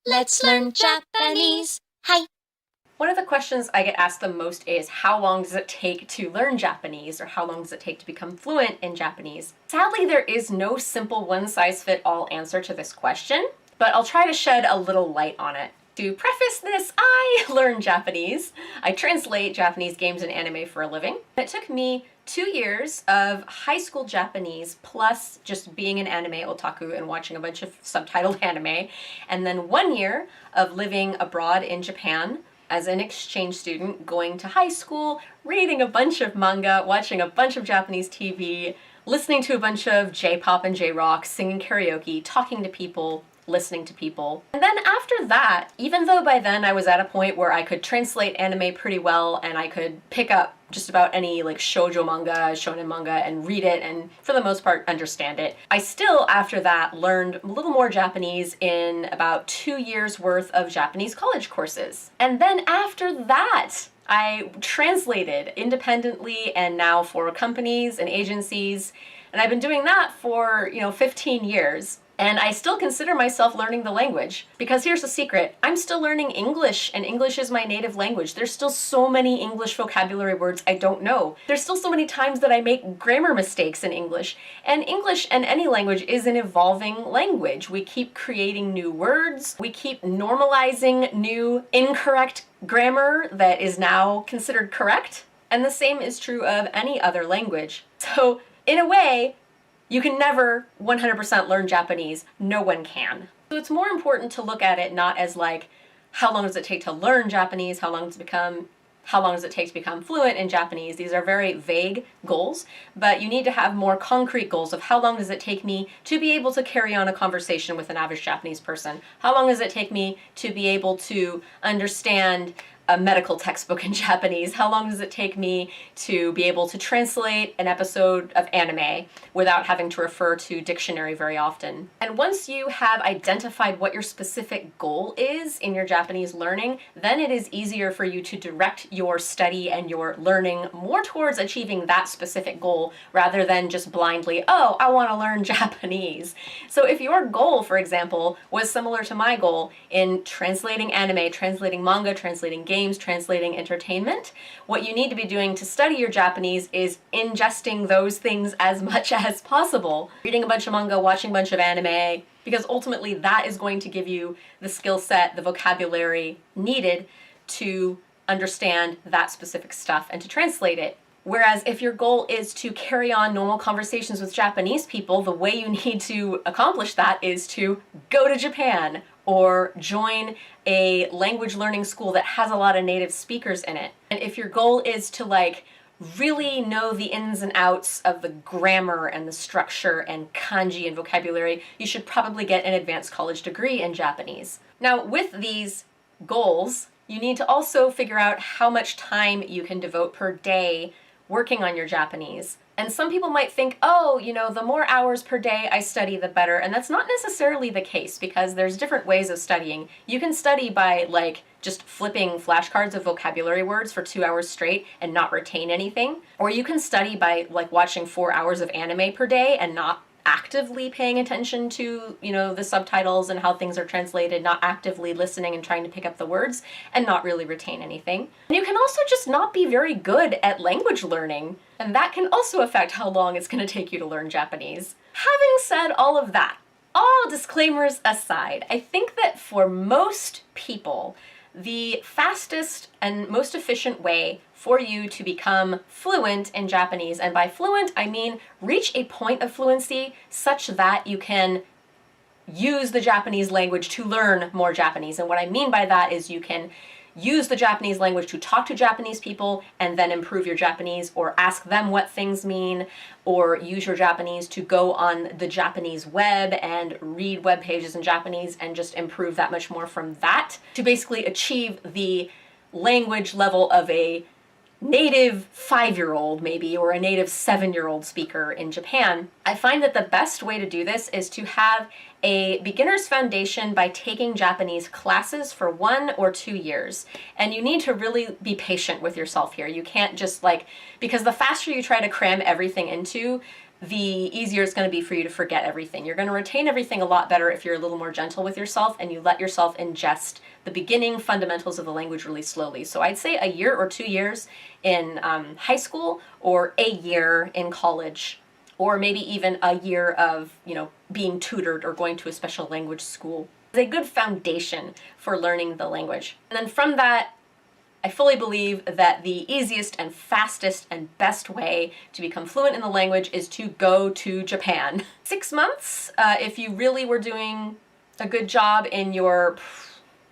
Let's learn Japanese. Hi. One of the questions I get asked the most is, how long does it take to learn Japanese, or how long does it take to become fluent in Japanese? Sadly, there is no simple one-size-fits-all answer to this question, but I'll try to shed a little light on it. To preface this, I learn Japanese. I translate Japanese games and anime for a living. It took me 2 years of high school Japanese plus just being an anime otaku and watching a bunch of subtitled anime, and then 1 year of living abroad in Japan as an exchange student, going to high school, reading a bunch of manga, watching a bunch of Japanese TV, listening to a bunch of J-pop and J-rock, singing karaoke, talking to people, listening to people. And then after that, even though by then I was at a point where I could translate anime pretty well and I could pick up just about any like shoujo manga, shonen manga, and read it and for the most part understand it, I still after that learned a little more Japanese in about 2 years worth of Japanese college courses. And then after that, I translated independently and now for companies and agencies, and I've been doing that for 15 years. And I still consider myself learning the language, because here's the secret: I'm still learning English, and English is my native language. There's still so many English vocabulary words I don't know. There's still so many times that I make grammar mistakes in English. And English and any language is an evolving language. We keep creating new words. We keep normalizing new incorrect grammar that is now considered correct. And the same is true of any other language. So in a way, you can never 100% learn Japanese. No one can. So it's more important to look at it not as like, how long does it take to learn Japanese? How long does it take to become fluent in Japanese? These are very vague goals, but you need to have more concrete goals of how long does it take me to be able to carry on a conversation with an average Japanese person? How long does it take me to be able to understand a medical textbook in Japanese? How long does it take me to be able to translate an episode of anime without having to refer to dictionary very often? And once you have identified what your specific goal is in your Japanese learning, then it is easier for you to direct your study and your learning more towards achieving that specific goal rather than just blindly, oh, I want to learn Japanese. So if your goal, for example, was similar to my goal in translating anime, translating manga, translating games, translating entertainment, what you need to be doing to study your Japanese is ingesting those things as much as possible. Reading a bunch of manga, watching a bunch of anime, because ultimately that is going to give you the skill set, the vocabulary needed to understand that specific stuff and to translate it. Whereas if your goal is to carry on normal conversations with Japanese people, the way you need to accomplish that is to go to Japan or join a language learning school that has a lot of native speakers in it. And if your goal is to really know the ins and outs of the grammar and the structure and kanji and vocabulary, you should probably get an advanced college degree in Japanese. Now, with these goals, you need to also figure out how much time you can devote per day working on your Japanese. And some people might think, oh, the more hours per day I study, the better. And that's not necessarily the case, because there's different ways of studying. You can study by just flipping flashcards of vocabulary words for 2 hours straight and not retain anything. Or you can study by watching 4 hours of anime per day and not actively paying attention to, the subtitles and how things are translated, not actively listening and trying to pick up the words, and not really retain anything. And you can also just not be very good at language learning, and that can also affect how long it's going to take you to learn Japanese. Having said all of that, all disclaimers aside, I think that for most people, the fastest and most efficient way for you to become fluent in Japanese, and by fluent I mean reach a point of fluency such that you can use the Japanese language to learn more Japanese. And what I mean by that is you can use the Japanese language to talk to Japanese people and then improve your Japanese, or ask them what things mean, or use your Japanese to go on the Japanese web and read web pages in Japanese and just improve that much more from that, to basically achieve the language level of a native 5-year-old maybe, or a native 7-year-old speaker in Japan. I find that the best way to do this is to have a beginner's foundation by taking Japanese classes for 1 or 2 years. And you need to really be patient with yourself here. You can't just because the faster you try to cram everything into the easier it's going to be for you to forget everything. You're going to retain everything a lot better if you're a little more gentle with yourself and you let yourself ingest the beginning fundamentals of the language really slowly. So I'd say a year or 2 years in high school, or a year in college, or maybe even a year of, being tutored or going to a special language school. It's a good foundation for learning the language. And then from that, I fully believe that the easiest and fastest and best way to become fluent in the language is to go to Japan. 6 months, if you really were doing a good job in your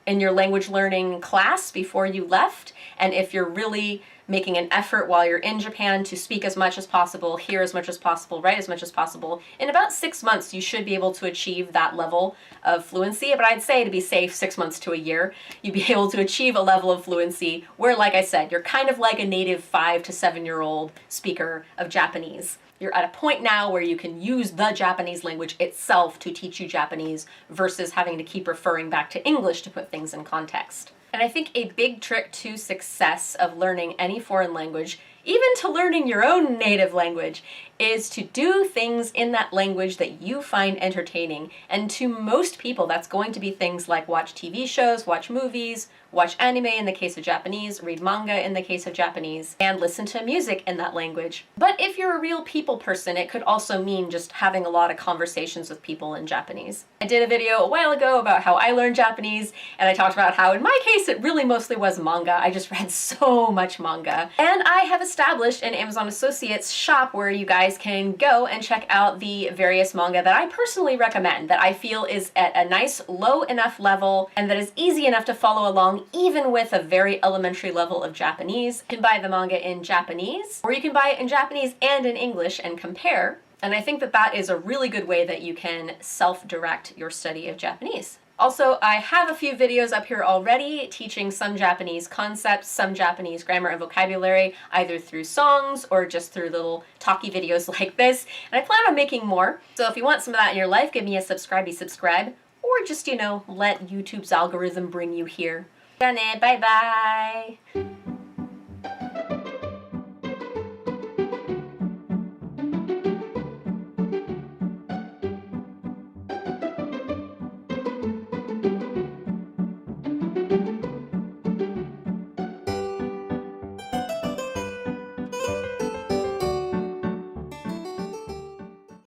language learning class before you left, and if you're really making an effort while you're in Japan to speak as much as possible, hear as much as possible, write as much as possible, in about 6 months you should be able to achieve that level of fluency. But I'd say, to be safe, 6 months to a year, you'd be able to achieve a level of fluency where, like I said, you're kind of like a native 5 to 7-year-old speaker of Japanese. You're at a point now where you can use the Japanese language itself to teach you Japanese versus having to keep referring back to English to put things in context. And I think a big trick to success of learning any foreign language, even to learning your own native language, is to do things in that language that you find entertaining. And to most people, that's going to be things like watch TV shows, watch movies, watch anime in the case of Japanese, read manga in the case of Japanese, and listen to music in that language. But if you're a real people person, it could also mean just having a lot of conversations with people in Japanese. I did a video a while ago about how I learned Japanese, and I talked about how in my case it really mostly was manga. I just read so much manga. And I have established an Amazon Associates shop where you guys can go and check out the various manga that I personally recommend, that I feel is at a nice low enough level and that is easy enough to follow along even with a very elementary level of Japanese. You can buy the manga in Japanese, or you can buy it in Japanese and in English and compare. And I think that that is a really good way that you can self-direct your study of Japanese. Also, I have a few videos up here already teaching some Japanese concepts, some Japanese grammar and vocabulary, either through songs or just through little talky videos like this. And I plan on making more. So if you want some of that in your life, give me a subscribe, or just, let YouTube's algorithm bring you here. じゃあね、バイバイ。